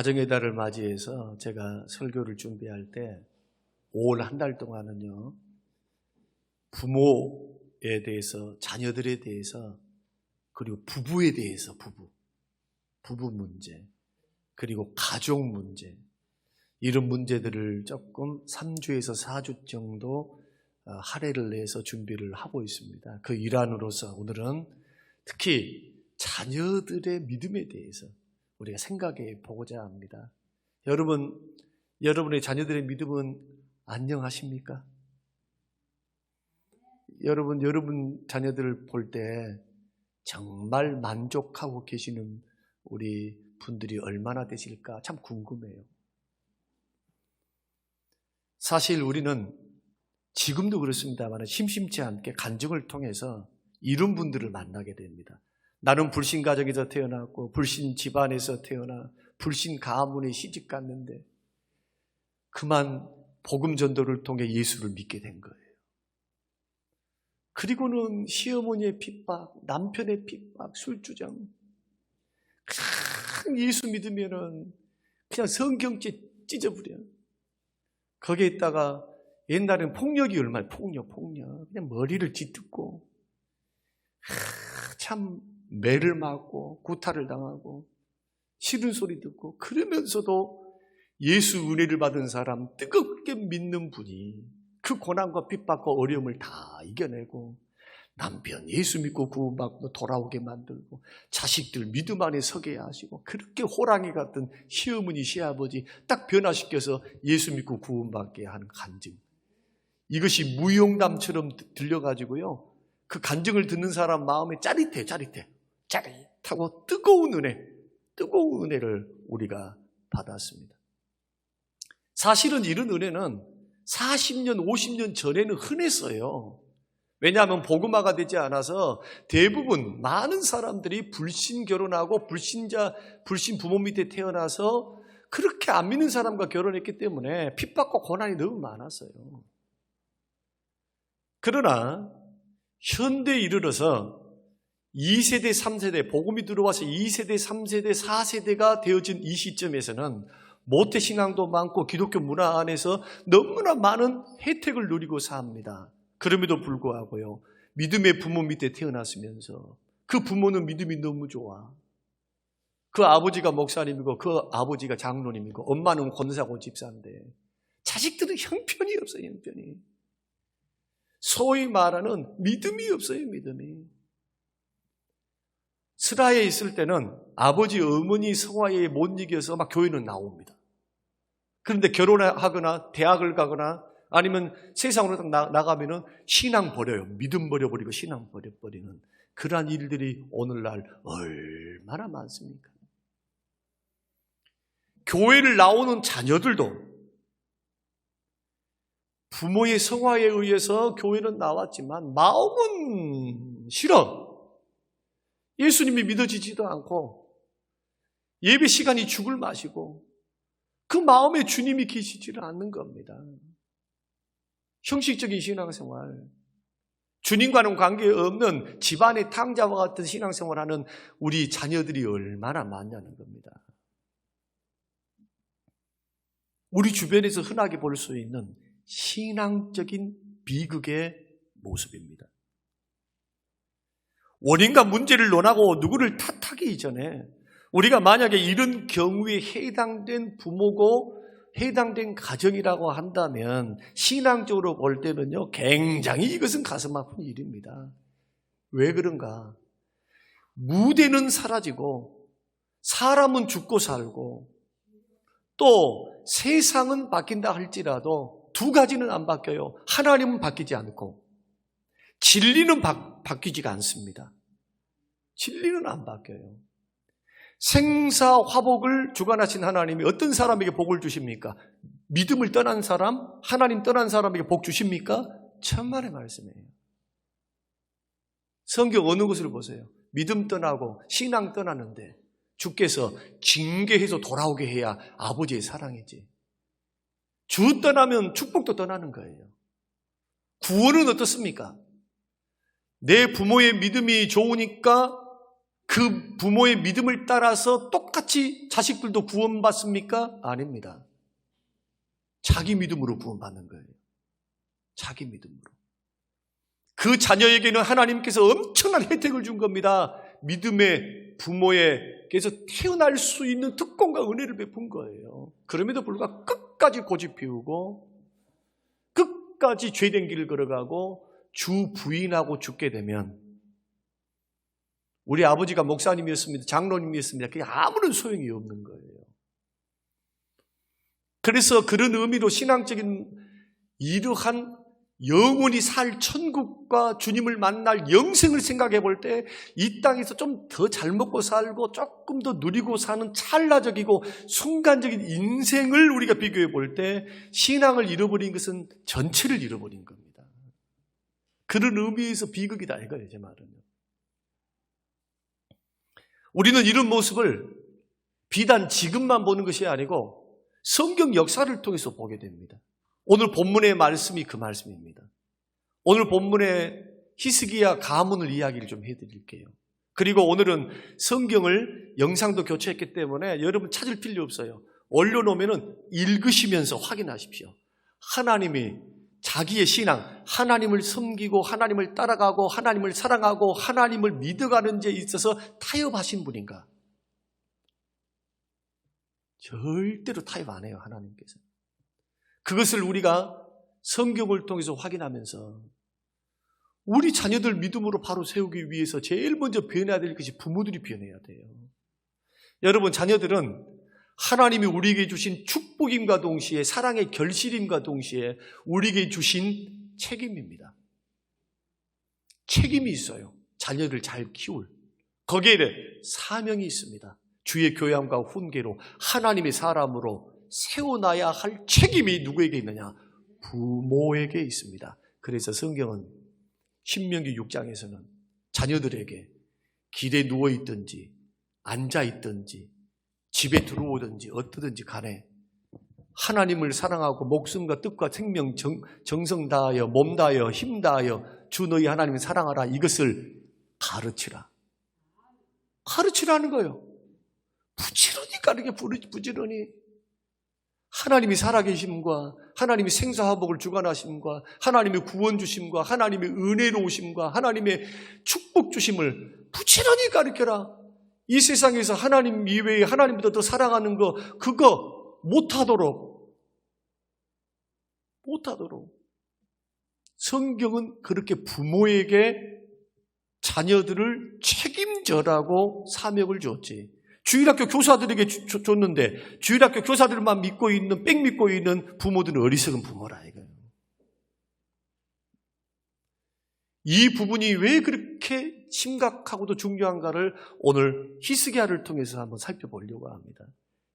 가정의 달을 맞이해서 제가 설교를 준비할 때 올 한 달 동안은요, 부모에 대해서, 자녀들에 대해서, 그리고 부부에 대해서, 부부 문제, 그리고 가족 문제, 이런 문제들을 조금 3주에서 4주 정도 할애를 내서 준비를 하고 있습니다. 그 일환으로서 오늘은 특히 자녀들의 믿음에 대해서 우리가 생각해 보고자 합니다. 여러분의 자녀들의 믿음은 안녕하십니까? 여러분 자녀들을 볼 때 정말 만족하고 계시는 우리 분들이 얼마나 되실까 참 궁금해요. 사실 우리는 지금도 그렇습니다만 심심치 않게 간증을 통해서 이런 분들을 만나게 됩니다. 나는 불신 가정에서 태어났고 불신 집안에서 태어나 불신 가문에 시집 갔는데 그만 복음 전도를 통해 예수를 믿게 된 거예요. 그리고는 시어머니의 핍박, 남편의 핍박, 술주정, 예수 믿으면은 그냥 성경죄 찢어버려. 거기에 있다가 옛날에는 폭력이 얼마나 폭력. 그냥 머리를 뒤뜯고 참 매를 맞고 구타를 당하고 싫은 소리 듣고 그러면서도 예수 은혜를 받은 사람 뜨겁게 믿는 분이 그 고난과 핍박과 어려움을 다 이겨내고 남편 예수 믿고 구원받고 돌아오게 만들고 자식들 믿음 안에 서게 하시고 그렇게 호랑이 같은 시어머니 시아버지 딱 변화시켜서 예수 믿고 구원받게 하는 간증, 이것이 무용담처럼 들려가지고요 그 간증을 듣는 사람 마음에 짜릿하고 뜨거운 은혜를 우리가 받았습니다. 사실은 이런 은혜는 40년, 50년 전에는 흔했어요. 왜냐하면 복음화가 되지 않아서 대부분 많은 사람들이 불신 결혼하고 불신 부모 밑에 태어나서 그렇게 안 믿는 사람과 결혼했기 때문에 핍박과 고난이 너무 많았어요. 그러나 현대에 이르러서 2세대, 3세대, 복음이 들어와서 2세대, 3세대, 4세대가 되어진 이 시점에서는 모태신앙도 많고 기독교 문화 안에서 너무나 많은 혜택을 누리고 삽니다. 그럼에도 불구하고요, 믿음의 부모 밑에 태어났으면서 그 부모는 믿음이 너무 좋아. 그 아버지가 목사님이고 그 아버지가 장로님이고 엄마는 권사고 집사인데 자식들은 형편이 없어요. 형편이. 소위 말하는 믿음이 없어요. 믿음이. 스라에 있을 때는 아버지 어머니 성화에 못 이겨서 막 교회는 나옵니다. 그런데 결혼하거나 대학을 가거나 아니면 세상으로 나가면은 신앙 버려요. 믿음 버려버리고 신앙 버려버리는 그러한 일들이 오늘날 얼마나 많습니까? 교회를 나오는 자녀들도 부모의 성화에 의해서 교회는 나왔지만 마음은 싫어. 예수님이 믿어지지도 않고 예배 시간이 죽을 맛이고 그 마음에 주님이 계시지를 않는 겁니다. 형식적인 신앙생활, 주님과는 관계없는 집안의 탕자와 같은 신앙생활하는 우리 자녀들이 얼마나 많냐는 겁니다. 우리 주변에서 흔하게 볼 수 있는 신앙적인 비극의 모습입니다. 원인과 문제를 논하고 누구를 탓하기 이전에 우리가 만약에 이런 경우에 해당된 부모고 해당된 가정이라고 한다면 신앙적으로 볼 때면요 굉장히 이것은 가슴 아픈 일입니다. 왜 그런가? 무대는 사라지고 사람은 죽고 살고 또 세상은 바뀐다 할지라도 두 가지는 안 바뀌어요. 하나님은 바뀌지 않고 진리는 바뀌지가 않습니다. 진리는 안 바뀌어요. 생사화복을 주관하신 하나님이 어떤 사람에게 복을 주십니까? 믿음을 떠난 사람, 하나님 떠난 사람에게 복 주십니까? 천만의 말씀이에요. 성경 어느 곳을 보세요. 믿음 떠나고 신앙 떠나는데 주께서 징계해서 돌아오게 해야 아버지의 사랑이지. 주 떠나면 축복도 떠나는 거예요. 구원은 어떻습니까? 내 부모의 믿음이 좋으니까 그 부모의 믿음을 따라서 똑같이 자식들도 구원받습니까? 아닙니다. 자기 믿음으로 구원받는 거예요. 자기 믿음으로. 그 자녀에게는 하나님께서 엄청난 혜택을 준 겁니다. 믿음의 부모에게서 태어날 수 있는 특권과 은혜를 베푼 거예요. 그럼에도 불구하고 끝까지 고집 피우고 끝까지 죄된 길을 걸어가고 주 부인하고 죽게 되면, 우리 아버지가 목사님이었습니다. 장로님이었습니다. 그게 아무런 소용이 없는 거예요. 그래서 그런 의미로 신앙적인 이러한 영원히 살 천국과 주님을 만날 영생을 생각해 볼 때 이 땅에서 좀 더 잘 먹고 살고 조금 더 누리고 사는 찰나적이고 순간적인 인생을 우리가 비교해 볼 때 신앙을 잃어버린 것은 전체를 잃어버린 겁니다. 그런 의미에서 비극이다 이거예요, 제 말은. 우리는 이런 모습을 비단 지금만 보는 것이 아니고 성경 역사를 통해서 보게 됩니다. 오늘 본문의 말씀이 그 말씀입니다. 오늘 본문의 히스기야 가문을 이야기를 좀 해드릴게요. 그리고 오늘은 성경을 영상도 교체했기 때문에 여러분 찾을 필요 없어요. 올려놓으면 읽으시면서 확인하십시오. 하나님이 자기의 신앙, 하나님을 섬기고 하나님을 따라가고 하나님을 사랑하고 하나님을 믿어가는 데 있어서 타협하신 분인가? 절대로 타협 안 해요, 하나님께서. 그것을 우리가 성경을 통해서 확인하면서 우리 자녀들 믿음으로 바로 세우기 위해서 제일 먼저 변해야 될 것이 부모들이 변해야 돼요. 여러분, 자녀들은 하나님이 우리에게 주신 축복임과 동시에 사랑의 결실임과 동시에 우리에게 주신 책임입니다. 책임이 있어요. 자녀를 잘 키울. 거기에 사명이 있습니다. 주의 교양과 훈계로 하나님의 사람으로 세워놔야 할 책임이 누구에게 있느냐? 부모에게 있습니다. 그래서 성경은 신명기 6장에서는 자녀들에게 길에 누워있든지 앉아있든지 집에 들어오든지 어떠든지 간에 하나님을 사랑하고 목숨과 뜻과 생명 정성 다하여 몸 다하여 힘 다하여 주 너희 하나님을 사랑하라, 이것을 가르치라. 가르치라는 거예요. 부지런히 가르쳐, 부지런히. 하나님이 살아계심과 하나님이 생사화복을 주관하심과 하나님의 구원 주심과 하나님의 은혜로우심과 하나님의 축복 주심을 부지런히 가르쳐라. 이 세상에서 하나님 이외에 하나님보다 더 사랑하는 거, 그거 못하도록. 성경은 그렇게 부모에게 자녀들을 책임져라고 사명을 줬지. 주일학교 교사들에게 줬는데 주일학교 교사들만 믿고 있는, 뺑 믿고 있는 부모들은 어리석은 부모라 이거예요. 이 부분이 왜 그렇게 심각하고도 중요한가를 오늘 히스기야를 통해서 한번 살펴보려고 합니다.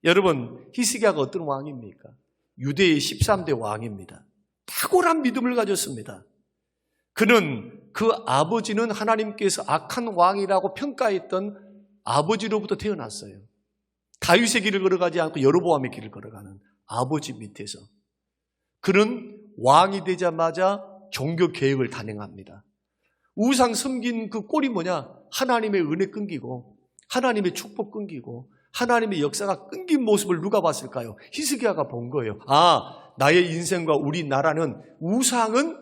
여러분, 히스기야가 어떤 왕입니까? 유대의 13대 왕입니다. 탁월한 믿음을 가졌습니다. 그 아버지는 하나님께서 악한 왕이라고 평가했던 아버지로부터 태어났어요. 다윗의 길을 걸어가지 않고 여로보암의 길을 걸어가는 아버지 밑에서. 그는 왕이 되자마자 종교 개혁을 단행합니다. 우상 섬긴 그 꼴이 뭐냐? 하나님의 은혜 끊기고 하나님의 축복 끊기고 하나님의 역사가 끊긴 모습을 누가 봤을까요? 히스기야가 본 거예요. 아, 나의 인생과 우리나라는 우상은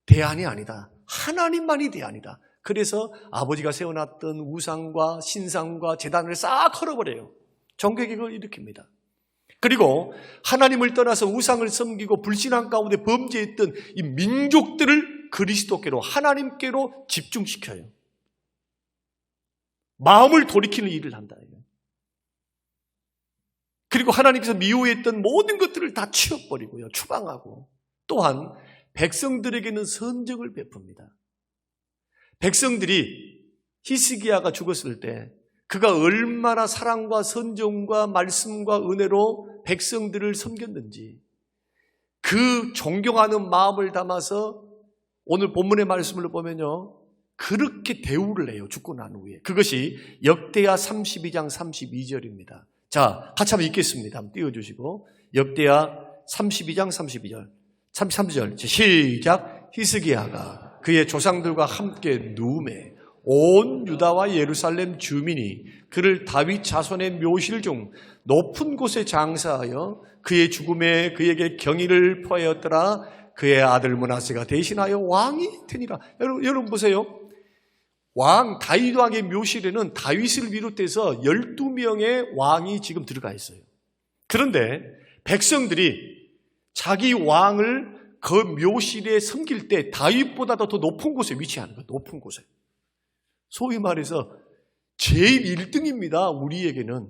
대안이 아니다. 하나님만이 대안이다. 그래서 아버지가 세워놨던 우상과 신상과 제단을 싹 헐어버려요. 종교개혁을 일으킵니다. 그리고 하나님을 떠나서 우상을 섬기고 불신앙 가운데 범죄했던 이 민족들을 그리스도께로, 하나님께로 집중시켜요. 마음을 돌이키는 일을 한다. 그리고 하나님께서 미워했던 모든 것들을 다 치워버리고요. 추방하고 또한 백성들에게는 선정을 베풉니다. 백성들이 히스기야가 죽었을 때 그가 얼마나 사랑과 선정과 말씀과 은혜로 백성들을 섬겼는지 그 존경하는 마음을 담아서 오늘 본문의 말씀을 보면요, 그렇게 대우를 해요. 죽고 난 후에. 그것이 역대하 32장 32절입니다. 자, 같이 한번 읽겠습니다. 한번 띄워주시고. 역대하 32장 33절 시작. 히스기야가 그의 조상들과 함께 누우매 온 유다와 예루살렘 주민이 그를 다윗 자손의 묘실 중 높은 곳에 장사하여 그의 죽음에 그에게 경의를 표하였더라. 그의 아들 므낫세가 대신하여 왕이 되니라. 여러분 보세요. 왕 다윗 왕의 묘실에는 다윗을 비롯해서 12명의 왕이 지금 들어가 있어요. 그런데 백성들이 자기 왕을 그 묘실에 섬길 때 다윗보다도 더 높은 곳에 위치하는 거예요. 높은 곳에. 소위 말해서 제일 1등입니다. 우리에게는.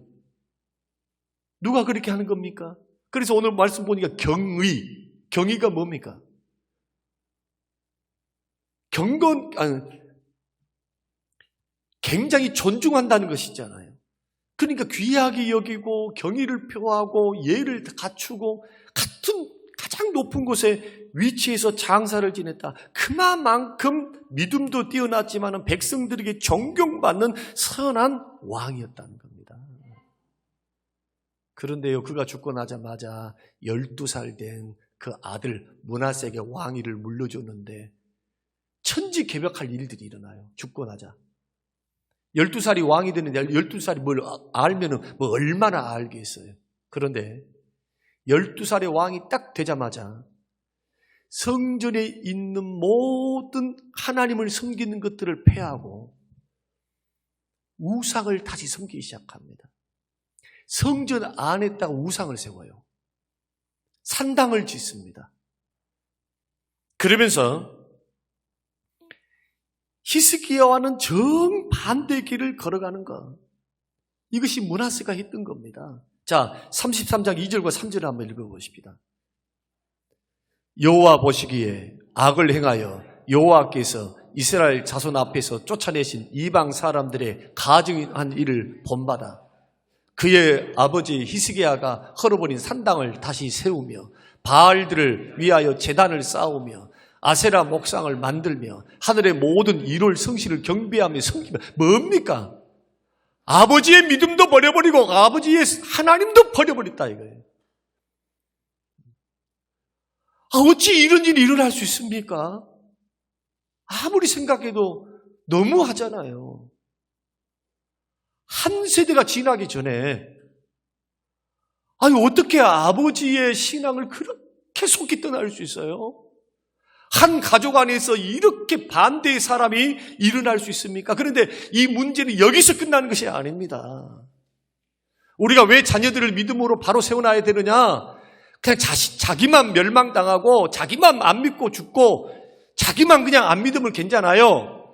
누가 그렇게 하는 겁니까? 그래서 오늘 말씀 보니까 경의가 뭡니까? 굉장히 존중한다는 것이잖아요. 그러니까 귀하게 여기고 경의를 표하고 예를 갖추고 같은 가장 높은 곳에 위치해서 장사를 지냈다. 그만큼 믿음도 뛰어났지만 백성들에게 존경받는 선한 왕이었다는 겁니다. 그런데요, 그가 죽고 나자마자 12살 된 그 아들 므낫세에게 왕위를 물려줬는데 천지개벽할 일들이 일어나요. 죽고 나자. 12살이 왕이 되는데 12살이 뭘 알면은 뭐 얼마나 알겠어요. 그런데 12살의 왕이 딱 되자마자 성전에 있는 모든 하나님을 섬기는 것들을 폐하고 우상을 다시 섬기기 시작합니다. 성전 안에다가 우상을 세워요. 산당을 짓습니다. 그러면서 히스기야와는 정반대의 길을 걸어가는 것. 이것이 므낫세가 했던 겁니다. 자, 33장 2절과 3절을 한번 읽어보십시다. 여호와 보시기에 악을 행하여 여호와께서 이스라엘 자손 앞에서 쫓아내신 이방 사람들의 가증한 일을 본받아 그의 아버지 히스기야가 헐어버린 산당을 다시 세우며 바알들을 위하여 제단을 쌓으며 아세라 목상을 만들며 하늘의 모든 일월 성실을 경배하며 섬기며 뭡니까? 아버지의 믿음도 버려버리고 아버지의 하나님도 버려버렸다 이거예요. 어찌 이런 일이 일어날 수 있습니까? 아무리 생각해도 너무하잖아요. 한 세대가 지나기 전에 어떻게 아버지의 신앙을 그렇게 속히 떠날 수 있어요? 한 가족 안에서 이렇게 반대의 사람이 일어날 수 있습니까? 그런데 이 문제는 여기서 끝나는 것이 아닙니다. 우리가 왜 자녀들을 믿음으로 바로 세워놔야 되느냐? 그냥 자기만 멸망당하고 자기만 안 믿고 죽고 자기만 그냥 안 믿으면 괜찮아요.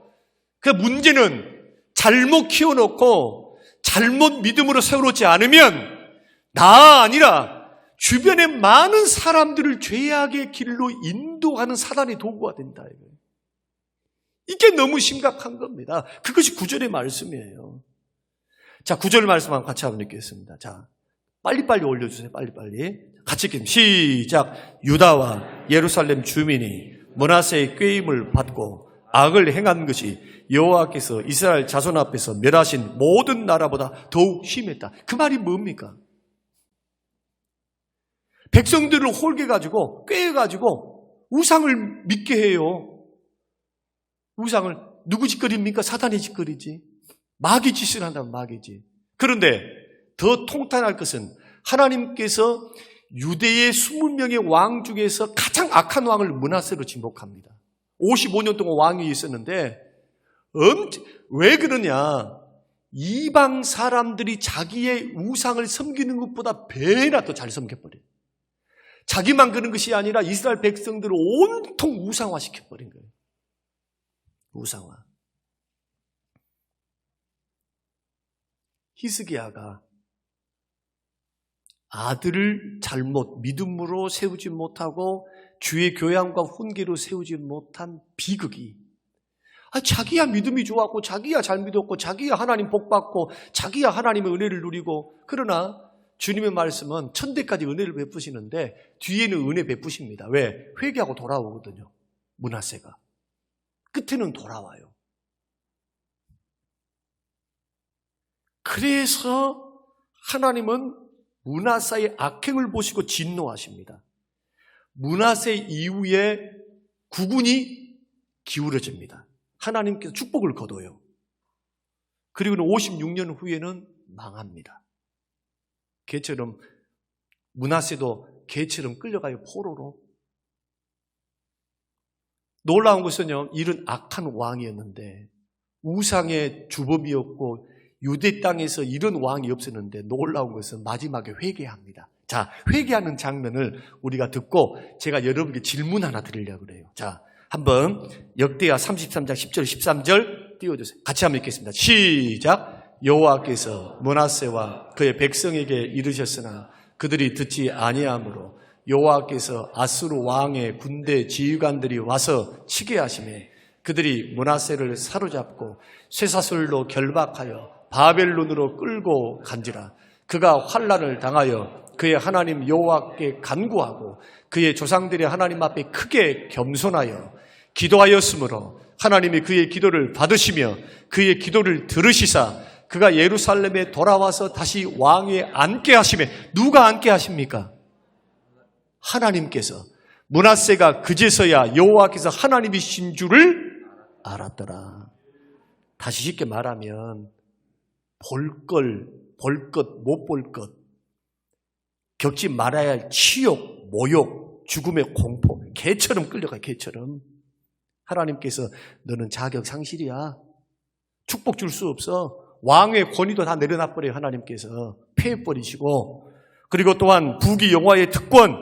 그 문제는 잘못 키워놓고 잘못 믿음으로 세워놓지 않으면 나 아니라 주변의 많은 사람들을 죄악의 길로 인도하는 사단의 도구가 된다. 이게 너무 심각한 겁니다. 그것이 9절의 말씀이에요. 자, 9절 말씀 한번 같이 한번 읽겠습니다. 자, 빨리빨리 올려주세요. 빨리빨리. 같이 읽겠습니다. 시작. 유다와 예루살렘 주민이 므낫세의 꾀임을 받고 악을 행한 것이 여호와께서 이스라엘 자손 앞에서 멸하신 모든 나라보다 더욱 심했다. 그 말이 뭡니까? 백성들을 홀게가지고 꾀해가지고 우상을 믿게 해요. 우상을 누구 짓거리입니까? 사단이 짓거리지. 마귀 짓을 한다면 마귀지. 그런데 더 통탄할 것은 하나님께서 유대의 20명의 왕 중에서 가장 악한 왕을 므낫세로 진복합니다. 55년 동안 왕이 있었는데 왜 그러냐? 이방 사람들이 자기의 우상을 섬기는 것보다 배나 더 잘 섬겨버려요. 자기만 그런 것이 아니라 이스라엘 백성들을 온통 우상화 시켜버린 거예요. 우상화. 히스기야가 아들을 잘못 믿음으로 세우지 못하고 주의 교양과 훈계로 세우지 못한 비극이 자기야 믿음이 좋았고 자기야 잘 믿었고 자기야 하나님 복 받고 자기야 하나님의 은혜를 누리고 그러나 주님의 말씀은 천대까지 은혜를 베푸시는데 뒤에는 은혜 베푸십니다. 왜? 회개하고 돌아오거든요. 므낫세가. 끝에는 돌아와요. 그래서 하나님은 므낫세의 악행을 보시고 진노하십니다. 므낫세 이후에 국운이 기울어집니다. 하나님께서 축복을 거둬요. 그리고는 56년 후에는 망합니다. 개처럼 므낫세도 개처럼 끌려가요. 포로로. 놀라운 것은요, 이런 악한 왕이었는데 우상의 주범이었고 유대 땅에서 이런 왕이 없었는데 놀라운 것은 마지막에 회개합니다. 자, 회개하는 장면을 우리가 듣고 제가 여러분께 질문 하나 드리려고 그래요. 자, 한번 역대하 33장 10절 13절 띄워주세요. 같이 한번 읽겠습니다. 시작. 여호와께서 므낫세와 그의 백성에게 이르셨으나 그들이 듣지 아니하므로 여호와께서 아수르 왕의 군대 지휘관들이 와서 치게 하시매 그들이 므낫세를 사로잡고 쇠사슬로 결박하여 바벨론으로 끌고 간지라. 그가 환난을 당하여 그의 하나님 여호와께 간구하고 그의 조상들의 하나님 앞에 크게 겸손하여 기도하였으므로 하나님이 그의 기도를 받으시며 그의 기도를 들으시사 그가 예루살렘에 돌아와서 다시 왕위에 앉게 하시며 누가 앉게 하십니까? 하나님께서. 므낫세가 그제서야 여호와께서 하나님이신 줄을 알았더라. 다시 쉽게 말하면 볼 것, 못 볼 것, 겪지 말아야 할 치욕, 모욕, 죽음의 공포, 개처럼 끌려가. 개처럼. 하나님께서 너는 자격 상실이야. 축복 줄 수 없어. 왕의 권위도 다 내려놔버려요. 하나님께서 폐해버리시고. 그리고 또한 부귀 영화의 특권,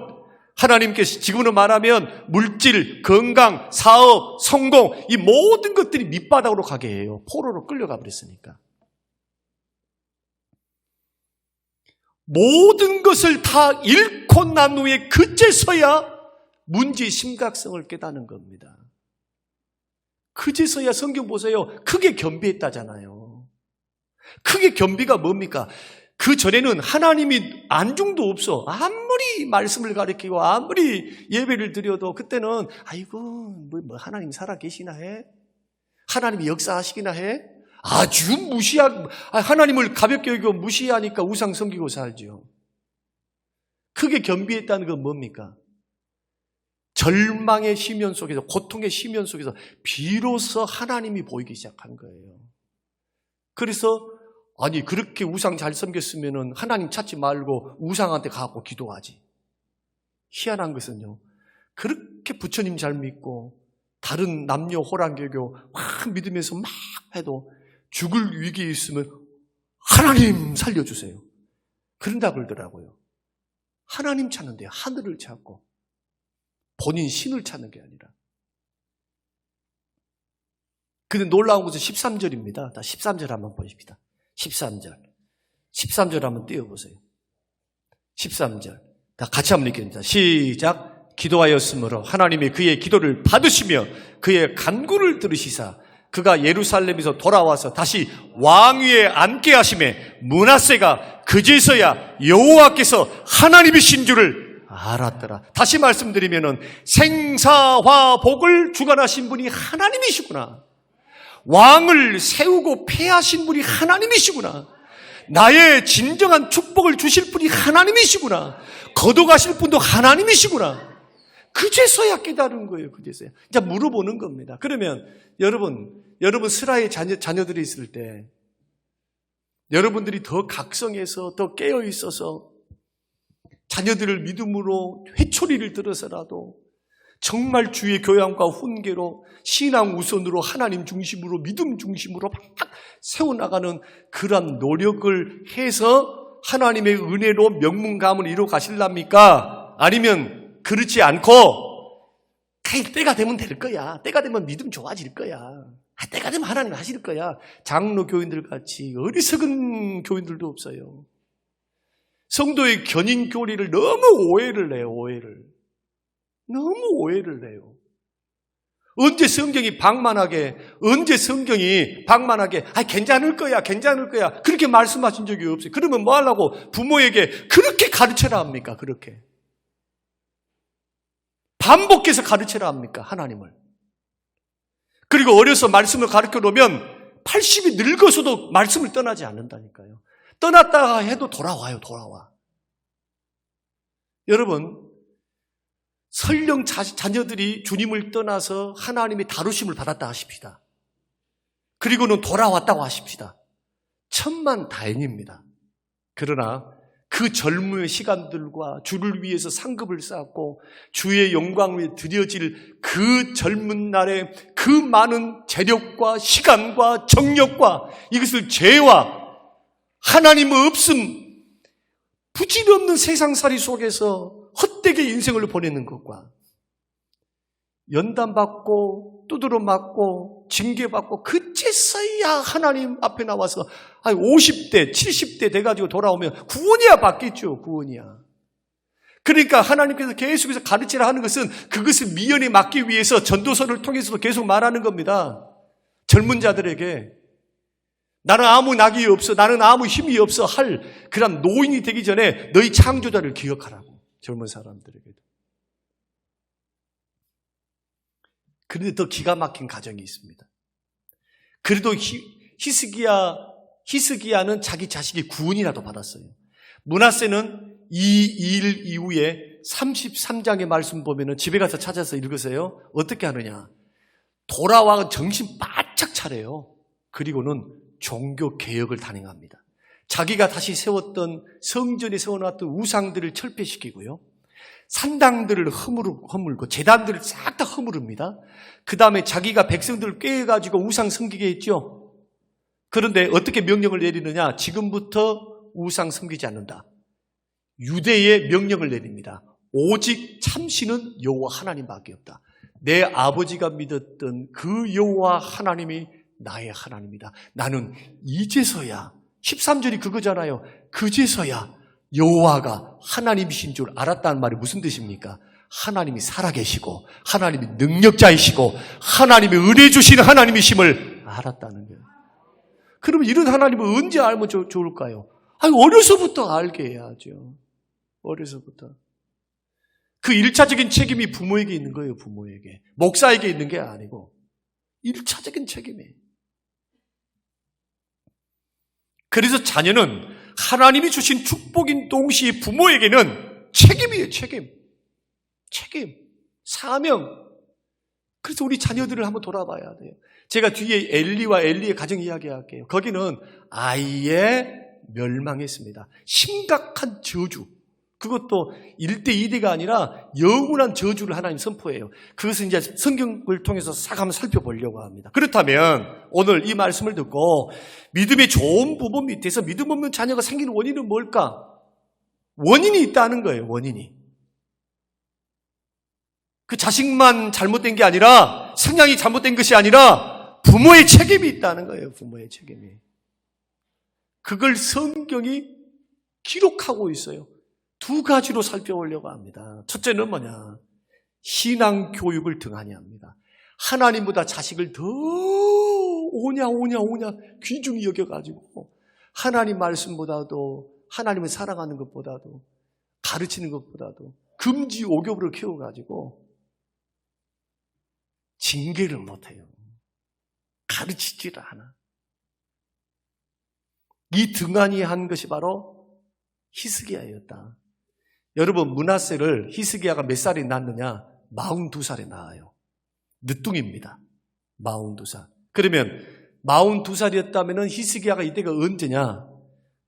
하나님께서 지금으로 말하면 물질, 건강, 사업, 성공, 이 모든 것들이 밑바닥으로 가게 해요. 포로로 끌려가 버렸으니까. 모든 것을 다 잃고 난 후에 그제서야 문제의 심각성을 깨닫는 겁니다. 그제서야 성경 보세요. 크게 겸비했다잖아요. 크게 겸비가 뭡니까? 그 전에는 하나님이 안중도 없어. 아무리 말씀을 가르치고 아무리 예배를 드려도 그때는 아이고 뭐 하나님 살아 계시나 해? 하나님이 역사하시기나 해? 아주 하나님을 가볍게 여기고 무시하니까 우상 섬기고 살죠. 크게 겸비했다는 건 뭡니까? 절망의 시면 속에서, 고통의 시면 속에서 비로소 하나님이 보이기 시작한 거예요. 그래서 아니 그렇게 우상 잘 섬겼으면 하나님 찾지 말고 우상한테 가고 기도하지. 희한한 것은요, 그렇게 부처님 잘 믿고 다른 남녀 호랑개교 막 믿으면서 막 해도 죽을 위기에 있으면 하나님 살려주세요. 그런다 그러더라고요. 하나님 찾는데 하늘을 찾고 본인 신을 찾는 게 아니라. 근데 놀라운 것은 13절입니다. 13절 한번 보십시다. 13절 한번 띄워보세요. 13절 다 같이 한번 읽겠습니다. 시작. 기도하였으므로 하나님이 그의 기도를 받으시며 그의 간구를 들으시사 그가 예루살렘에서 돌아와서 다시 왕위에 앉게 하심에 므낫세가 그제서야 여호와께서 하나님이신 줄을 알았더라. 다시 말씀드리면은 생사화 복을 주관하신 분이 하나님이시구나. 왕을 세우고 폐하신 분이 하나님이시구나. 나의 진정한 축복을 주실 분이 하나님이시구나. 거둬가실 분도 하나님이시구나. 그제서야 깨달은 거예요. 그제서야. 이제 물어보는 겁니다. 그러면 여러분 스라의 자녀들이 있을 때 여러분들이 더 각성해서 더 깨어 있어서 자녀들을 믿음으로 회초리를 들어서라도 정말 주의 교양과 훈계로 신앙 우선으로 하나님 중심으로 믿음 중심으로 막 세워나가는 그런 노력을 해서 하나님의 은혜로 명문가문을 이루어 가실랍니까? 아니면 그렇지 않고 때가 되면 될 거야. 때가 되면 믿음 좋아질 거야. 때가 되면 하나님 하실 거야. 장로 교인들 같이 어리석은 교인들도 없어요. 성도의 견인 교리를 너무 오해를 해요. 너무 오해를 해요. 언제 성경이 방만하게 괜찮을 거야 그렇게 말씀하신 적이 없어요. 그러면 뭐 하려고 부모에게 그렇게 가르쳐라 합니까? 그렇게 반복해서 가르쳐라 합니까? 하나님을. 그리고 어려서 말씀을 가르쳐 놓으면 80이 늙어서도 말씀을 떠나지 않는다니까요. 떠났다가 해도 돌아와. 여러분, 설령 자녀들이 주님을 떠나서 하나님의 다루심을 받았다 하십시다. 그리고는 돌아왔다고 하십시다. 천만다행입니다. 그러나 그 젊음의 시간들과 주를 위해서 상급을 쌓고 주의 영광 위에 드려질 그 젊은 날에 그 많은 재력과 시간과 정력과 이것을 죄와 하나님의 없음, 부질없는 세상살이 속에서 헛되게 인생을 보내는 것과 연단받고 두드러 맞고 징계받고 그제서야 하나님 앞에 나와서 50대, 70대 돼가지고 돌아오면 구원이야 받겠죠. 구원이야. 그러니까 하나님께서 계속해서 가르치라 하는 것은 그것을 미연에 막기 위해서 전도서를 통해서도 계속 말하는 겁니다. 젊은 자들에게 나는 아무 낙이 없어, 나는 아무 힘이 없어 할 그런 노인이 되기 전에 너희 창조자를 기억하라고. 젊은 사람들에게도. 그런데 더 기가 막힌 가정이 있습니다. 그래도 히스기야는 자기 자식이 구원이라도 받았어요. 므낫세는 이 일 이후에 33장의 말씀 보면은 집에 가서 찾아서 읽으세요. 어떻게 하느냐? 돌아와 정신 바짝 차려요. 그리고는 종교 개혁을 단행합니다. 자기가 다시 세웠던 성전에 세워놨던 우상들을 철폐시키고요. 산당들을 허물고 제단들을 싹 다 허물읍니다. 그 다음에 자기가 백성들을 꾀해가지고 우상 섬기게 했죠. 그런데 어떻게 명령을 내리느냐? 지금부터 우상 섬기지 않는다. 유대의 명령을 내립니다. 오직 참신은 여호와 하나님밖에 없다. 내 아버지가 믿었던 그 여호와 하나님이 나의 하나님이다. 나는 이제서야 13절이 그거잖아요. 그제서야 여호와가 하나님이신 줄 알았다는 말이 무슨 뜻입니까? 하나님이 살아계시고 하나님이 능력자이시고 하나님이 은혜 주시는 하나님이심을 알았다는 거예요. 그러면 이런 하나님을 언제 알면 좋을까요? 어려서부터 알게 해야죠. 어려서부터. 그 1차적인 책임이 부모에게 있는 거예요. 부모에게. 목사에게 있는 게 아니고 1차적인 책임이에요. 그래서 자녀는 하나님이 주신 축복인 동시에 부모에게는 책임이에요. 책임, 사명. 그래서 우리 자녀들을 한번 돌아봐야 돼요. 제가 뒤에 엘리와 엘리의 가정 이야기할게요. 거기는 아예 멸망했습니다. 심각한 저주. 그것도 1대 2대가 아니라 영원한 저주를 하나님 선포해요. 그것을 이제 성경을 통해서 싹 한번 살펴보려고 합니다. 그렇다면 오늘 이 말씀을 듣고 믿음의 좋은 부모 밑에서 믿음 없는 자녀가 생기는 원인은 뭘까? 원인이 있다는 거예요. 원인이. 그 자식만 잘못된 게 아니라 성향이 잘못된 것이 아니라 부모의 책임이 있다는 거예요. 부모의 책임이. 그걸 성경이 기록하고 있어요. 두 가지로 살펴보려고 합니다. 첫째는 뭐냐? 신앙 교육을 등한히 합니다. 하나님보다 자식을 더 오냐 귀중히 여겨가지고 하나님 말씀보다도 하나님을 사랑하는 것보다도 가르치는 것보다도 금지 오교부를 키워가지고 징계를 못해요. 가르치지를 않아. 이 등한히 한 것이 바로 히스기야였다. 여러분, 므낫세를 히스기야가 몇 살에 낳느냐? 42살에 낳아요. 늦둥입니다. 42살. 그러면 42살이었다면 히스기야가 이때가 언제냐?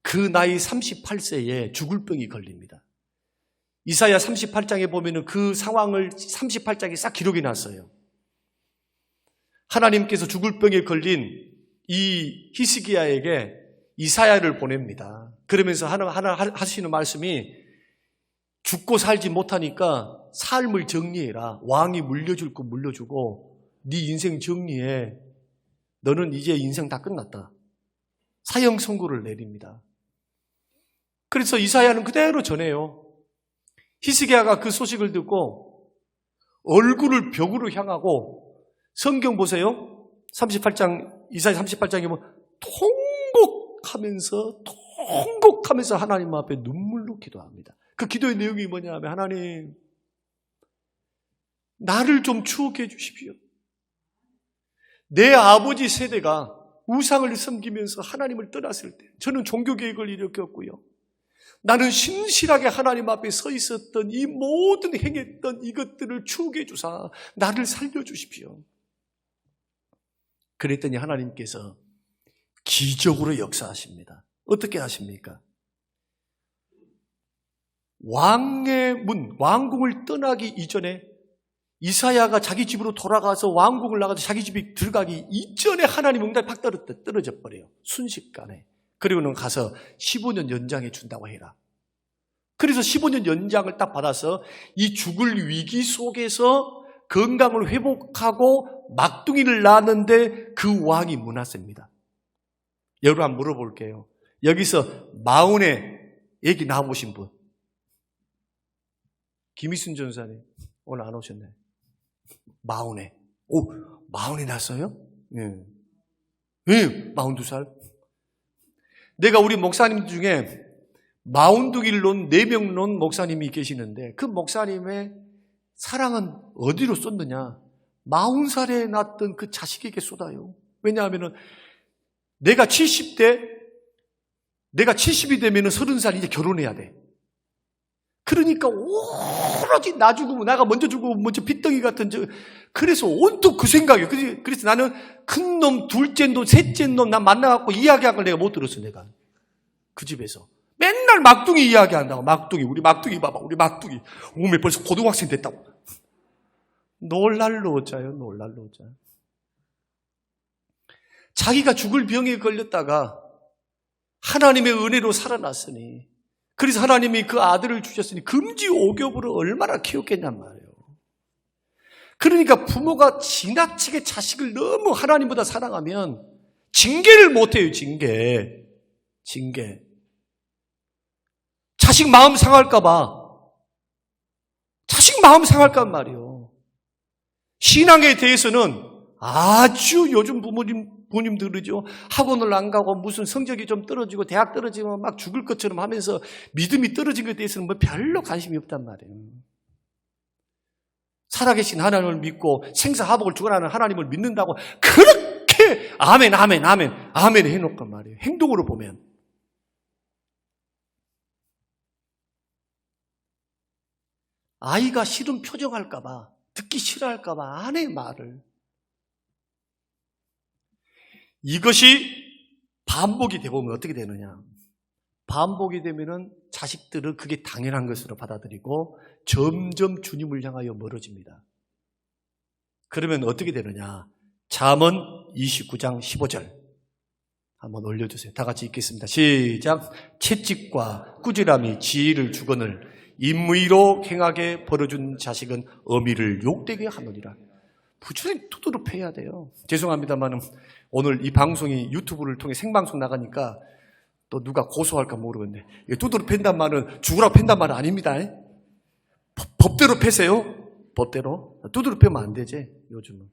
그 나이 38세에 죽을 병이 걸립니다. 이사야 38장에 보면 그 상황을 38장에 싹 기록이 났어요. 하나님께서 죽을 병에 걸린 이 히스기야에게 이사야를 보냅니다. 그러면서 하나 하시는 말씀이 죽고 살지 못하니까 삶을 정리해라. 왕이 물려줄 거 물려주고 네 인생 정리해. 너는 이제 인생 다 끝났다. 사형 선고를 내립니다. 그래서 이사야는 그대로 전해요. 히스기야가 그 소식을 듣고 얼굴을 벽으로 향하고 성경 보세요. 38장 이사야 38장에 보면 통곡하면서 하나님 앞에 눈물로 기도합니다. 그 기도의 내용이 뭐냐 하면 하나님 나를 좀 추억해 주십시오. 내 아버지 세대가 우상을 섬기면서 하나님을 떠났을 때 저는 종교개혁을 일으켰고요. 나는 신실하게 하나님 앞에 서 있었던 이 모든 행했던 이것들을 추억해 주사 나를 살려주십시오. 그랬더니 하나님께서 기적으로 역사하십니다. 어떻게 하십니까? 왕의 문, 왕궁을 떠나기 이전에 이사야가 자기 집으로 돌아가서 왕궁을 나가서 자기 집에 들어가기 이전에 하나님 응답이 팍 떨어져 버려요. 순식간에. 그리고는 가서 15년 연장해 준다고 해라. 그래서 15년 연장을 딱 받아서 이 죽을 위기 속에서 건강을 회복하고 막둥이를 낳았는데 그 왕이 문하세입니다. 여러분 한번 물어볼게요. 여기서 마흔에 얘기 나와보신 분. 김희순 전사님 오늘 안 오셨네. 마흔에. 오, 마흔에 났어요? 예. 예, 42살. 내가 우리 목사님 중에 42길 논 4명 논 목사님이 계시는데 그 목사님의 사랑은 어디로 쏟느냐? 40살에 낳았던 그 자식에게 쏟아요. 왜냐하면 내가 70이 되면 30살 이제 결혼해야 돼. 그러니까 오로지 나 죽으면 나가 먼저 죽고 먼저 핏덩이 같은 그래서 온통 그 생각이에요. 그래서 나는 큰 놈, 둘째 놈, 셋째 놈 나 만나갖고 이야기한 걸 내가 못 들었어. 내가 그 집에서 맨날 막둥이 이야기한다고. 막둥이 우리 막둥이 봐봐. 우리 막둥이 오메 벌써 고등학생 됐다고. 놀랄 노자요. 자기가 죽을 병에 걸렸다가 하나님의 은혜로 살아났으니 그래서 하나님이 그 아들을 주셨으니 금지 오겹으로 얼마나 키웠겠냔 말이에요. 그러니까 부모가 지나치게 자식을 너무 하나님보다 사랑하면 징계를 못해요. 징계. 자식 마음 상할까 봐. 자식 마음 상할까 말이에요. 신앙에 대해서는 아주 요즘 부모님들이죠. 학원을 안 가고 무슨 성적이 좀 떨어지고 대학 떨어지면 막 죽을 것처럼 하면서 믿음이 떨어진 것에 대해서는 뭐 별로 관심이 없단 말이에요. 살아계신 하나님을 믿고 생사화복을 주관하는 하나님을 믿는다고 그렇게 아멘 해놓고 말이에요. 행동으로 보면. 아이가 싫은 표정할까봐, 듣기 싫어할까봐 안 해, 말을. 이것이 반복이 되면 어떻게 되느냐. 반복이 되면은 자식들은 그게 당연한 것으로 받아들이고 점점 주님을 향하여 멀어집니다. 그러면 어떻게 되느냐. 잠언 29장 15절 한번 올려주세요. 다 같이 읽겠습니다. 시작. 채찍과 꾸지람이 지혜를 주거늘 인의로 행하게 벌어준 자식은 어미를 욕되게 하느니라. 부지런히 두드러 패야 돼요. 죄송합니다만 오늘 이 방송이 유튜브를 통해 생방송 나가니까 또 누가 고소할까 모르겠네. 두드러 팬단 말은 죽으라고 팬단 말은 아닙니다. 법대로 패세요. 법대로. 두드러 패면 안 되지 요즘은.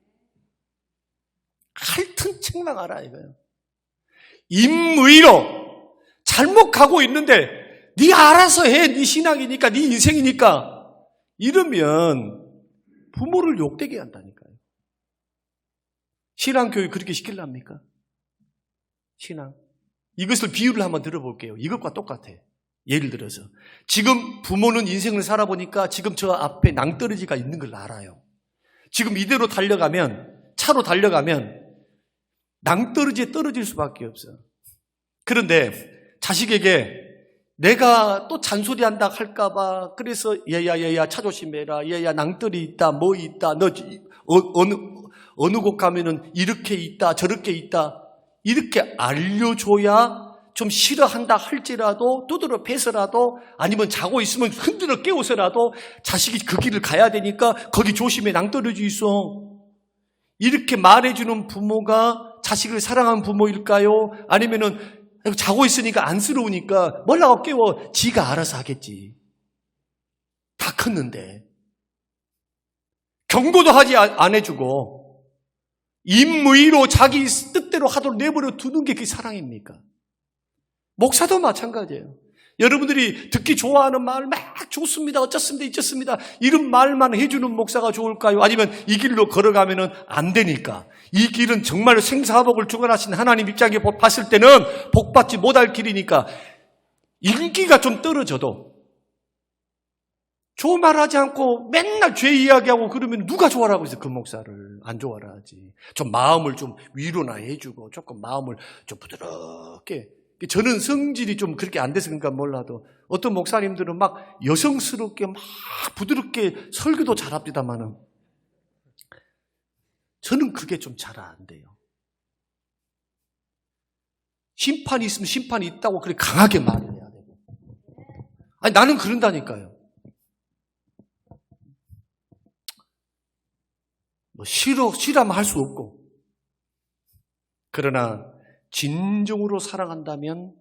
하여튼 책망하라 이거예요. 임의로 잘못 가고 있는데 네 알아서 해. 네 신앙이니까 네 인생이니까 이러면 부모를 욕되게 한다니까요. 신앙교육 그렇게 시키려합니까? 신앙. 이것을 비유를 한번 들어볼게요. 이것과 똑같아. 예를 들어서 지금 부모는 인생을 살아보니까 지금 저 앞에 낭떠러지가 있는 걸 알아요. 지금 이대로 달려가면 차로 달려가면 낭떠러지에 떨어질 수밖에 없어. 그런데 자식에게 내가 또 잔소리한다 할까봐 그래서 얘야 차 조심해라. 얘야 낭떠리 있다 뭐 있다 너 어느 곳 가면은 이렇게 있다 저렇게 있다 이렇게 알려줘야 좀 싫어한다 할지라도 두드러 패서라도 아니면 자고 있으면 흔들어 깨워서라도 자식이 그 길을 가야 되니까 거기 조심해 낭떠러지 있어. 이렇게 말해주는 부모가 자식을 사랑하는 부모일까요? 아니면은 자고 있으니까 안쓰러우니까 뭐라고 깨워 지가 알아서 하겠지. 다 컸는데 경고도 하지 안 해주고 임의로 자기 뜻대로 하도록 내버려 두는 게 그게 사랑입니까? 목사도 마찬가지예요. 여러분들이 듣기 좋아하는 말 막 좋습니다. 어쩌습니다. 이쩌습니다. 이런 말만 해주는 목사가 좋을까요? 아니면 이 길로 걸어가면은 안 되니까 이 길은 정말 생사화복을 주관하신 하나님 입장에 봤을 때는 복받지 못할 길이니까 인기가 좀 떨어져도 좋은 말 하지 않고 맨날 죄 이야기하고 그러면 누가 좋아라고 해서 그 목사를 안 좋아라 하지. 좀 마음을 좀 위로나 해주고 조금 마음을 좀 부드럽게. 저는 성질이 좀 그렇게 안 돼서 그런가 몰라도 어떤 목사님들은 막 여성스럽게 막 부드럽게 설교도 잘합니다만은 저는 그게 좀 잘 안 돼요. 심판이 있으면 심판이 있다고 그렇게 강하게 말을 해야 되고. 아니 나는 그런다니까요. 뭐 싫어하면 할 수 없고. 그러나 진정으로 사랑한다면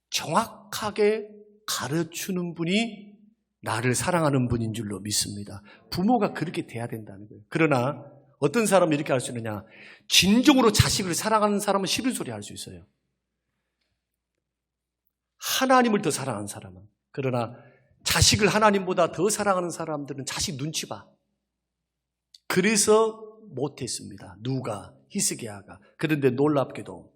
정확하게 가르치는 분이 나를 사랑하는 분인 줄로 믿습니다. 부모가 그렇게 돼야 된다는 거예요. 그러나 어떤 사람은 이렇게 할 수 있느냐. 진정으로 자식을 사랑하는 사람은 싫은 소리 할 수 있어요. 하나님을 더 사랑하는 사람은. 그러나 자식을 하나님보다 더 사랑하는 사람들은 자식 눈치 봐. 그래서 못했습니다. 누가? 히스기야가. 그런데 놀랍게도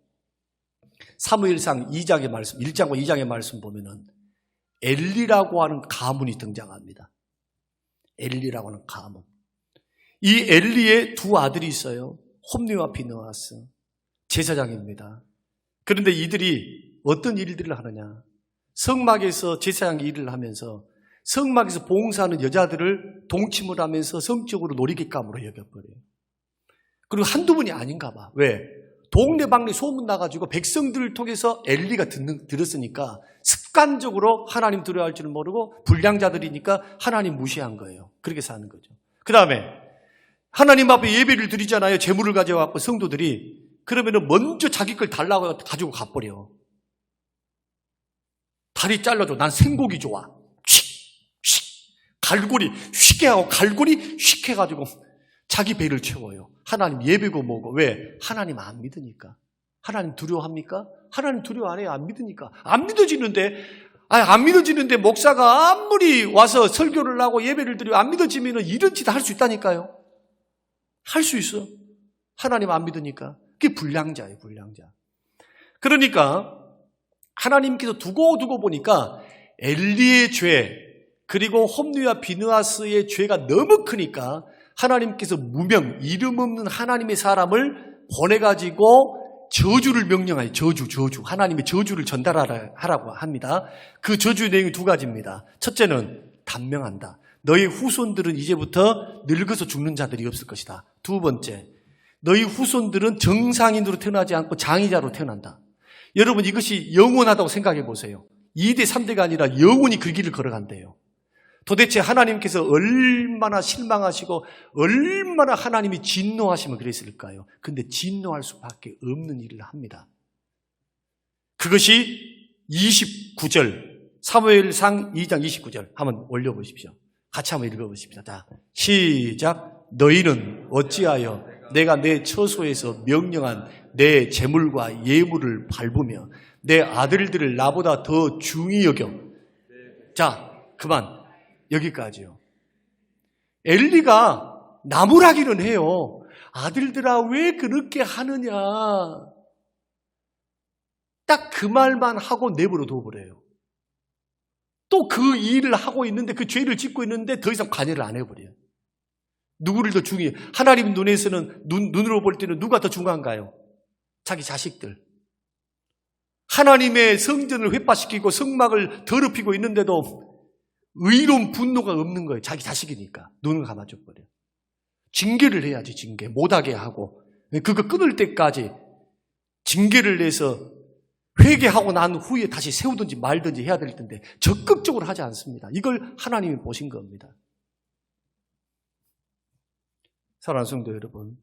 사무엘상 2장의 말씀, 1장과 2장의 말씀 보면은 엘리라고 하는 가문이 등장합니다. 엘리라고 하는 가문. 이 엘리의 두 아들이 있어요. 홈리와 비느하스. 제사장입니다. 그런데 이들이 어떤 일들을 하느냐. 성막에서 제사장 일을 하면서 성막에서 봉사하는 여자들을 동침을 하면서 성적으로 놀이객감으로 여겨버려요. 그리고 한두 분이 아닌가 봐. 왜? 동네방네 소문 나가지고 백성들을 통해서 엘리가 들었으니까 습관적으로 하나님 들어야 할 줄은 모르고 불량자들이니까 하나님 무시한 거예요. 그렇게 사는 거죠. 그 다음에 하나님 앞에 예배를 드리잖아요. 재물을 가져와서 성도들이. 그러면은 먼저 자기 걸 달라고 가지고 가버려. 다리 잘라줘. 난 생고기 좋아. 갈고리 휙 하고 갈고리 휙 해가지고 자기 배를 채워요. 하나님 예배고 뭐고. 왜? 하나님 안 믿으니까. 하나님 두려워합니까? 하나님 두려워 안 해요. 안 믿으니까. 안 믿어지는데 목사가 아무리 와서 설교를 하고 예배를 드리고 안 믿어지면 이런 짓 할 수 있다니까요. 할 수 있어. 하나님 안 믿으니까. 그게 불량자예요. 불량자. 그러니까 하나님께서 두고 보니까 엘리의 죄 그리고 홈리와 비느하스의 죄가 너무 크니까 하나님께서 무명, 이름 없는 하나님의 사람을 보내가지고 저주를 명령하여 저주. 하나님의 저주를 전달하라고 합니다. 그 저주의 내용이 두 가지입니다. 첫째는 단명한다. 너희 후손들은 이제부터 늙어서 죽는 자들이 없을 것이다. 두 번째, 너희 후손들은 정상인으로 태어나지 않고 장의자로 태어난다. 여러분 이것이 영원하다고 생각해 보세요. 2대 3대가 아니라 영원히 그 길을 걸어간대요. 도대체 하나님께서 얼마나 실망하시고 얼마나 하나님이 진노하시면 그랬을까요? 근데 진노할 수밖에 없는 일을 합니다. 그것이 29절 사무엘상 2장 29절 한번 올려보십시오. 같이 한번 읽어보십시다. 자, 시작. 너희는 어찌하여 내가 내 처소에서 명령한 내 재물과 예물을 밟으며 내 아들들을 나보다 더 중히 여겨. 자, 그만. 여기까지요. 엘리가 나무라기는 해요. 아들들아 왜 그렇게 하느냐. 딱 그 말만 하고 내버려 둬버려요. 또 그 일을 하고 있는데 그 죄를 짓고 있는데 더 이상 관여를 안 해버려요. 누구를 더 중요해? 하나님 눈에서는 눈으로 볼 때는 누가 더 중요한가요? 자기 자식들. 하나님의 성전을 회파시키고 성막을 더럽히고 있는데도 의로운 분노가 없는 거예요. 자기 자식이니까. 눈을 감아줘 버려요. 징계를 해야지. 징계. 못하게 하고 그거 끊을 때까지 징계를 내서 회개하고 난 후에 다시 세우든지 말든지 해야 될 텐데 적극적으로 하지 않습니다. 이걸 하나님이 보신 겁니다. 사랑하는 성도 여러분,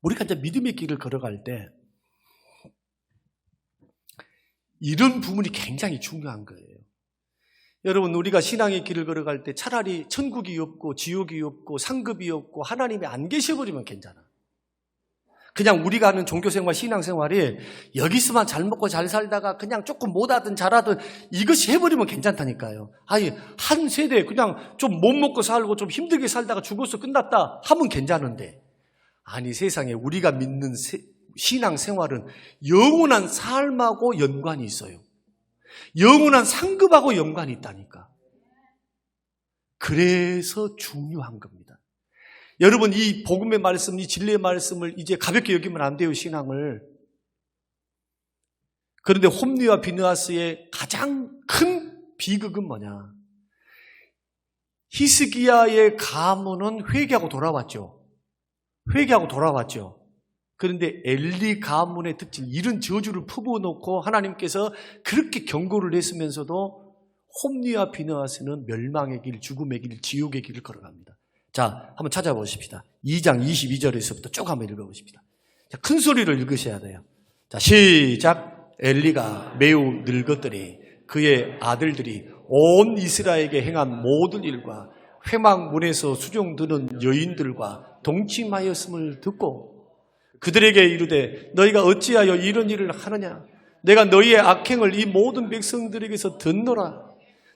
우리가 이제 믿음의 길을 걸어갈 때 이런 부분이 굉장히 중요한 거예요. 여러분, 우리가 신앙의 길을 걸어갈 때 차라리 천국이 없고 지옥이 없고 상급이 없고 하나님이 안 계셔버리면 괜찮아. 그냥 우리가 하는 종교생활, 신앙생활이 여기서만 잘 먹고 잘 살다가 그냥 조금 못하든 잘하든 이것이 해버리면 괜찮다니까요. 아니, 한 세대 그냥 좀 못 먹고 살고 좀 힘들게 살다가 죽어서 끝났다 하면 괜찮은데, 아니 세상에 우리가 믿는 신앙생활은 영원한 삶하고 연관이 있어요. 영원한 상급하고 연관이 있다니까. 그래서 중요한 겁니다. 여러분, 이 복음의 말씀, 이 진리의 말씀을 이제 가볍게 여기면 안 돼요, 신앙을. 그런데 홈리와 비느하스의 가장 큰 비극은 뭐냐? 히스기야의 가문은 회개하고 돌아왔죠. 회개하고 돌아왔죠. 그런데 엘리 가문의 특징, 이런 저주를 품어놓고 하나님께서 그렇게 경고를 했으면서도 홈리와 비느하스는 멸망의 길, 죽음의 길, 지옥의 길을 걸어갑니다. 자, 한번 찾아보십시다. 2장 22절에서부터 쭉 한번 읽어보십시다. 자, 큰 소리를 읽으셔야 돼요. 자, 시작. 엘리가 매우 늙었더니 그의 아들들이 온 이스라엘에게 행한 모든 일과 회막문에서 수종드는 여인들과 동침하였음을 듣고 그들에게 이르되 너희가 어찌하여 이런 일을 하느냐? 내가 너희의 악행을 이 모든 백성들에게서 듣노라.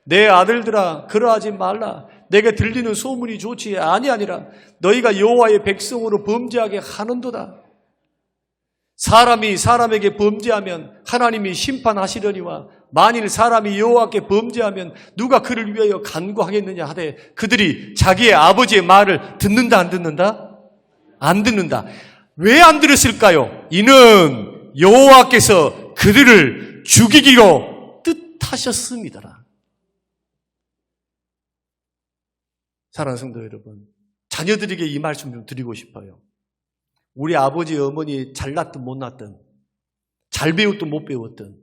내 아들들아, 그러하지 말라. 내게 들리는 소문이 좋지 아니하니라. 너희가 여호와의 백성으로 범죄하게 하는도다. 사람이 사람에게 범죄하면 하나님이 심판하시려니와 만일 사람이 여호와께 범죄하면 누가 그를 위하여 간구하겠느냐 하되 그들이 자기의 아버지의 말을 듣는다 안 듣는다? 안 듣는다. 왜 안 들었을까요? 이는 여호와께서 그들을 죽이기로 뜻하셨습니다. 사랑하는 성도 여러분, 자녀들에게 이 말씀 좀 드리고 싶어요. 우리 아버지, 어머니 잘났든 못났든, 잘 배웠든 못 배웠든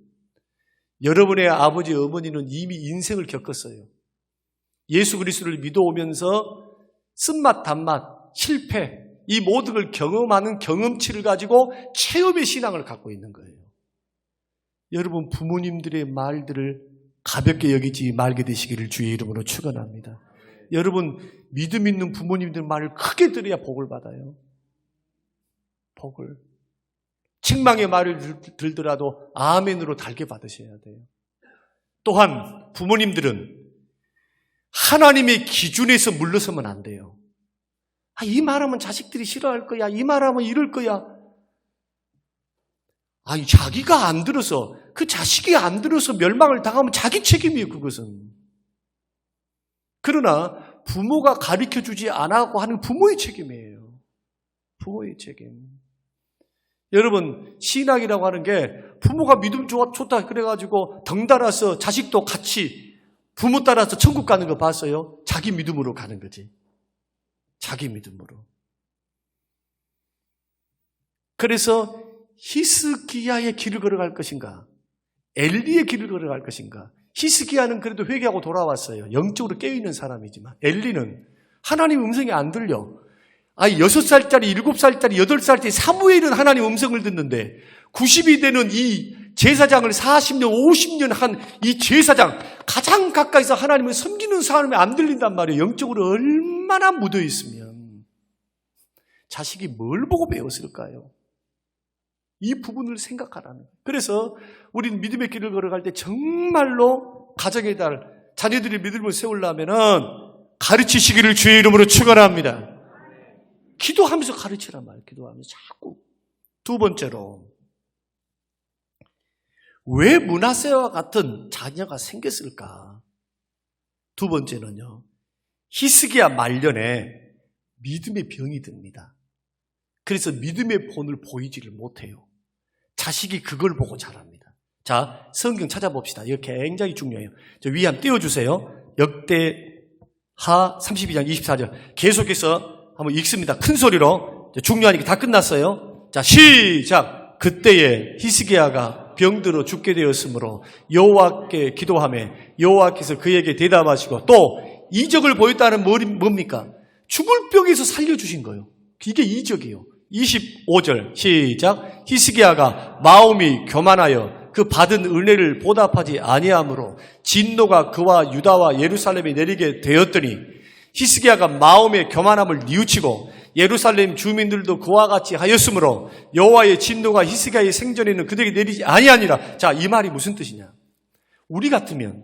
여러분의 아버지, 어머니는 이미 인생을 겪었어요. 예수 그리스도를 믿어오면서 쓴맛, 단맛, 실패, 이 모든 걸 경험하는 경험치를 가지고 체험의 신앙을 갖고 있는 거예요. 여러분, 부모님들의 말들을 가볍게 여기지 말게 되시기를 주의 이름으로 축원합니다. 여러분, 믿음 있는 부모님들 말을 크게 들어야 복을 받아요. 복을. 책망의 말을 들더라도 아멘으로 달게 받으셔야 돼요. 또한 부모님들은 하나님의 기준에서 물러서면 안 돼요. 이 말하면 자식들이 싫어할 거야. 이 말하면 이럴 거야. 아니, 자기가 안 들어서, 그 자식이 안 들어서 멸망을 당하면 자기 책임이에요, 그것은. 그러나 부모가 가르쳐주지 않고 하는 부모의 책임이에요. 부모의 책임. 여러분, 신앙이라고 하는 게 부모가 믿음 좋다 그래가지고 덩달아서 자식도 같이 부모 따라서 천국 가는 거 봤어요? 자기 믿음으로 가는 거지. 자기 믿음으로. 그래서 히스기야의 길을 걸어갈 것인가? 엘리의 길을 걸어갈 것인가? 히스기야는 그래도 회개하고 돌아왔어요. 영적으로 깨어있는 사람이지만 엘리는 하나님 음성이 안 들려. 6살짜리, 7살짜리, 8살짜리 사무엘은 하나님 음성을 듣는데 90이 되는 이 제사장을 40년, 50년 한 이 제사장, 가장 가까이서 하나님을 섬기는 사람이 안 들린단 말이에요. 영적으로 얼마나 묻어 있으면 자식이 뭘 보고 배웠을까요? 이 부분을 생각하라는 거예요. 그래서 우리는 믿음의 길을 걸어갈 때 정말로 가정의 달, 자녀들이 믿음을 세우려면은 가르치시기를 주의 이름으로 축원합니다. 기도하면서 가르치란 말이에요. 기도하면서 자꾸. 두 번째로, 왜 므낫세와 같은 자녀가 생겼을까? 두 번째는요, 히스기야 말년에 믿음의 병이 듭니다. 그래서 믿음의 본을 보이지를 못해요. 자식이 그걸 보고 자랍니다. 자, 성경 찾아봅시다. 이거 굉장히 중요해요. 저 위에 한번 띄워주세요. 역대하 32장 24절. 계속해서 한번 읽습니다. 큰 소리로. 중요하니까 다 끝났어요. 자, 시작. 그때에 히스기야가 병들어 죽게 되었으므로 여호와께 기도하며 여호와께서 그에게 대답하시고 또 이적을 보였다는 뭡니까? 죽을 병에서 살려주신 거예요. 이게 이적이에요. 25절 시작. 히스기야가 마음이 교만하여 그 받은 은혜를 보답하지 아니하므로 진노가 그와 유다와 예루살렘에 내리게 되었더니 히스기야가 마음의 교만함을 뉘우치고 예루살렘 주민들도 그와 같이 하였으므로 여호와의 진노가 히스기야의 생전에는 그들에게 내리지 아니하니라. 자, 이 말이 무슨 뜻이냐? 우리 같으면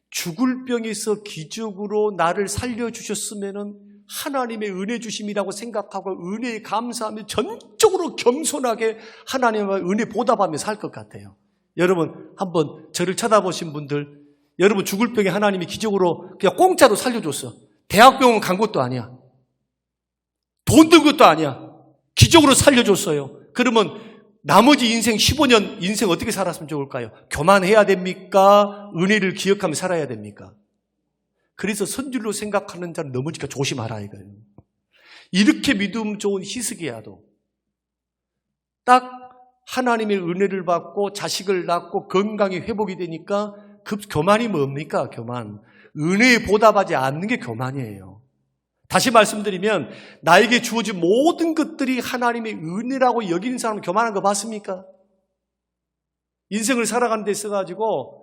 죽을 병에서 기적으로 나를 살려주셨으면은 하나님의 은혜 주심이라고 생각하고 은혜에 감사하며 전적으로 겸손하게 하나님의 은혜 보답하며 살 것 같아요. 여러분, 한번 저를 쳐다보신 분들, 여러분 죽을 병에 하나님이 기적으로 그냥 공짜로 살려줬어. 대학병원 간 것도 아니야. 돈 든 것도 아니야. 기적으로 살려줬어요. 그러면 나머지 인생 15년 인생 어떻게 살았으면 좋을까요? 교만해야 됩니까? 은혜를 기억하며 살아야 됩니까? 그래서 선줄로 생각하는 자는 넘어지니까 조심하라 이거예요. 이렇게 믿음 좋은 히스기야도 딱 하나님의 은혜를 받고 자식을 낳고 건강이 회복이 되니까 그 교만이 뭡니까? 교만. 은혜에 보답하지 않는 게 교만이에요. 다시 말씀드리면 나에게 주어진 모든 것들이 하나님의 은혜라고 여기는 사람은 교만한 거 봤습니까? 인생을 살아가는 데 있어가지고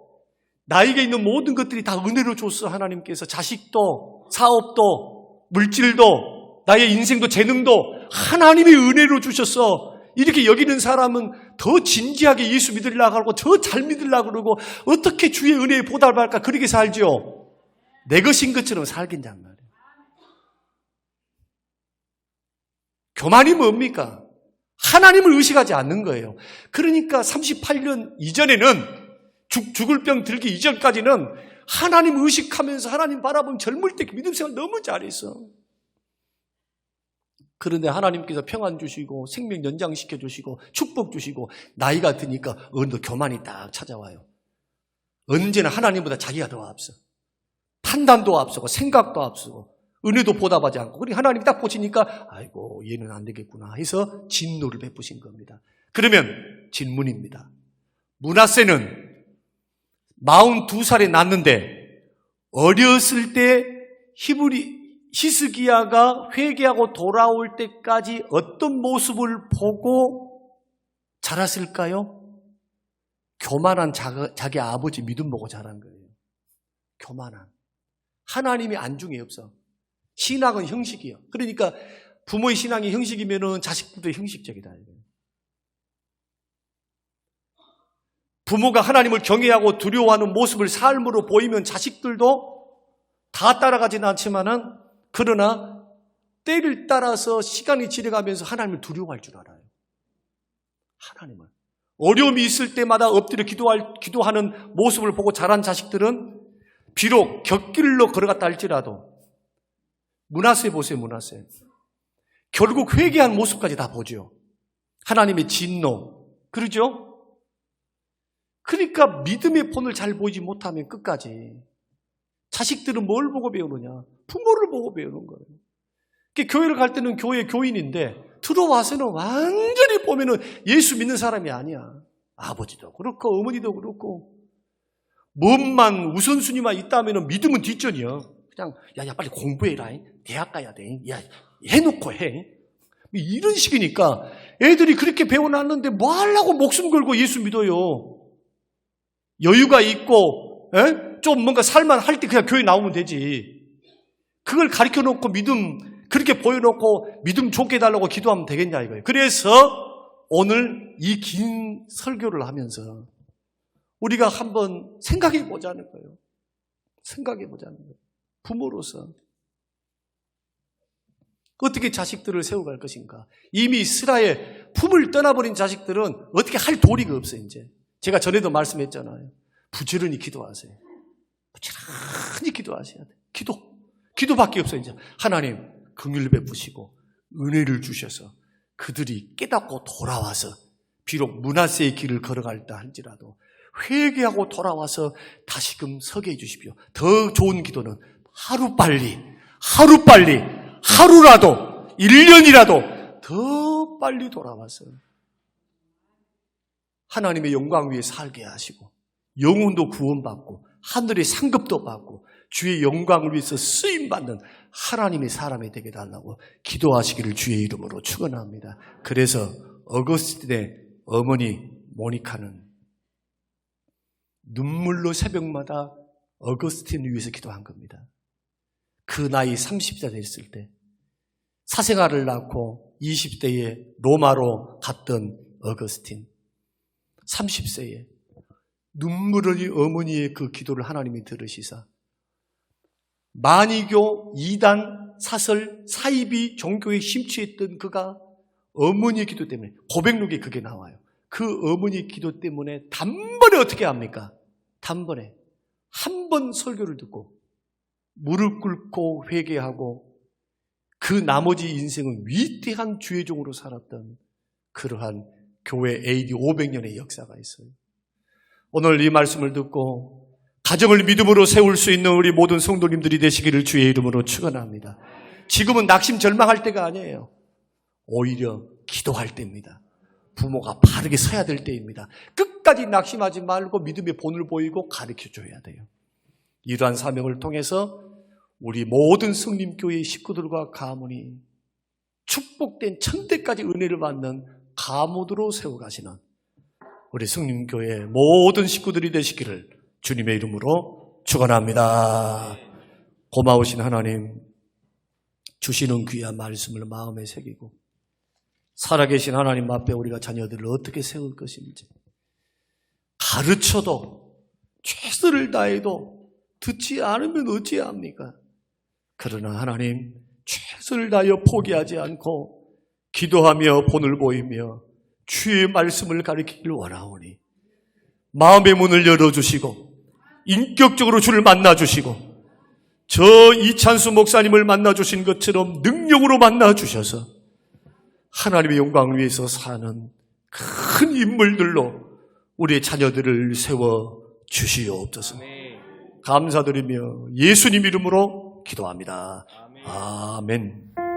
나에게 있는 모든 것들이 다 은혜로 줬어. 하나님께서 자식도 사업도 물질도 나의 인생도 재능도 하나님의 은혜로 주셨어. 이렇게 여기는 사람은 더 진지하게 예수 믿으려고 하고 더 잘 믿으려고 그러고 어떻게 주의 은혜에 보답할까 그렇게 살죠. 내 것인 것처럼 살긴단 말이에요. 교만이 뭡니까? 하나님을 의식하지 않는 거예요. 그러니까 38년 이전에는 죽을 병 들기 이전까지는 하나님 의식하면서 하나님 바라보면 젊을 때 믿음 생활 너무 잘했어. 그런데 하나님께서 평안 주시고 생명 연장시켜 주시고 축복 주시고 나이가 드니까 너 교만이 딱 찾아와요. 언제나 하나님보다 자기가 더 앞서. 판단도 앞서고 생각도 앞서고 은혜도 보답하지 않고 그러니 하나님이 딱 보시니까 아이고 얘는 안 되겠구나 해서 진노를 베푸신 겁니다. 그러면 질문입니다. 므낫세는 42살에 낳는데 어렸을 때 히스기야가 회개하고 돌아올 때까지 어떤 모습을 보고 자랐을까요? 교만한 자기 아버지 믿음 보고 자란 거예요. 교만한. 하나님이 안중에 없어. 신앙은 형식이에요. 그러니까 부모의 신앙이 형식이면은 자식들도 형식적이다. 부모가 하나님을 경외하고 두려워하는 모습을 삶으로 보이면 자식들도 다 따라가지는 않지만은 그러나 때를 따라서 시간이 지나가면서 하나님을 두려워할 줄 알아요. 하나님을. 어려움이 있을 때마다 엎드려 기도하는 모습을 보고 자란 자식들은 비록 곁길로 걸어갔다 할지라도 므낫세 보세요. 므낫세. 결국 회개한 모습까지 다 보죠. 하나님의 진노. 그러죠? 그러니까 믿음의 본을 잘 보이지 못하면 끝까지 자식들은 뭘 보고 배우느냐? 부모를 보고 배우는 거예요. 교회를 갈 때는 교회 교인인데 들어와서는 완전히 보면은 예수 믿는 사람이 아니야. 아버지도 그렇고 어머니도 그렇고 몸만 우선순위만 있다면 믿음은 뒷전이야. 그냥 야 빨리 공부해라. 대학 가야 돼. 야 해놓고 해. 이런 식이니까 애들이 그렇게 배워놨는데 뭐 하려고 목숨 걸고 예수 믿어요. 여유가 있고 좀 뭔가 살만할 때 그냥 교회 나오면 되지. 그걸 가르쳐놓고 믿음 그렇게 보여놓고 믿음 좋게 해달라고 기도하면 되겠냐 이거예요. 그래서 오늘 이 긴 설교를 하면서 우리가 한번 생각해 보자는 거예요. 생각해 보자는 거예요. 부모로서 어떻게 자식들을 세워갈 것인가. 이미 이스라엘 품을 떠나버린 자식들은 어떻게 할 도리가 없어요. 이제 제가 전에도 말씀했잖아요. 부지런히 기도하세요. 부지런히 기도하셔야 돼요. 기도밖에 없어요. 이제 하나님 긍휼 베푸시고 은혜를 주셔서 그들이 깨닫고 돌아와서 비록 므낫세의 길을 걸어갈다 할지라도 회개하고 돌아와서 다시금 서게 해주십시오. 더 좋은 기도는 하루라도 1년이라도 더 빨리 돌아와서 하나님의 영광 위에 살게 하시고 영혼도 구원받고 하늘의 상급도 받고 주의 영광을 위해서 쓰임받는 하나님의 사람이 되게 달라고 기도하시기를 주의 이름으로 축원합니다. 그래서 어거스틴의 어머니 모니카는 눈물로 새벽마다 어거스틴을 위해서 기도한 겁니다. 그 나이 30세 됐을 때 사생아를 낳고 20대에 로마로 갔던 어거스틴 30세에 눈물 흘린 어머니의 그 기도를 하나님이 들으시사 만이교, 이단, 사설, 사이비 종교에 심취했던 그가 어머니의 기도 때문에 고백록에 그게 나와요. 그 어머니의 기도 때문에 단번에 어떻게 합니까? 단번에 한 번 설교를 듣고 무릎 꿇고 회개하고 그 나머지 인생은 위대한 주의 종으로 살았던 그러한 교회 AD 500년의 역사가 있어요. 오늘 이 말씀을 듣고 가정을 믿음으로 세울 수 있는 우리 모든 성도님들이 되시기를 주의 이름으로 축원합니다. 지금은 낙심 절망할 때가 아니에요. 오히려 기도할 때입니다. 부모가 바르게 서야 될 때입니다. 끝까지 낙심하지 말고 믿음의 본을 보이고 가르쳐줘야 돼요. 이러한 사명을 통해서 우리 모든 성림교회 식구들과 가문이 축복된 천대까지 은혜를 받는 가문으로 세워가시는 우리 성림교회 모든 식구들이 되시기를 주님의 이름으로 축원합니다. 고마우신 하나님, 주시는 귀한 말씀을 마음에 새기고 살아계신 하나님 앞에 우리가 자녀들을 어떻게 세울 것인지 가르쳐도 최선을 다해도 듣지 않으면 어찌합니까? 그러나 하나님, 최선을 다하여 포기하지 않고 기도하며 본을 보이며 주의 말씀을 가르치기를 원하오니 마음의 문을 열어주시고 인격적으로 주를 만나주시고 저 이찬수 목사님을 만나주신 것처럼 능력으로 만나주셔서 하나님의 영광을 위해서 사는 큰 인물들로 우리의 자녀들을 세워주시옵소서. 감사드리며 예수님 이름으로 기도합니다. 아멘.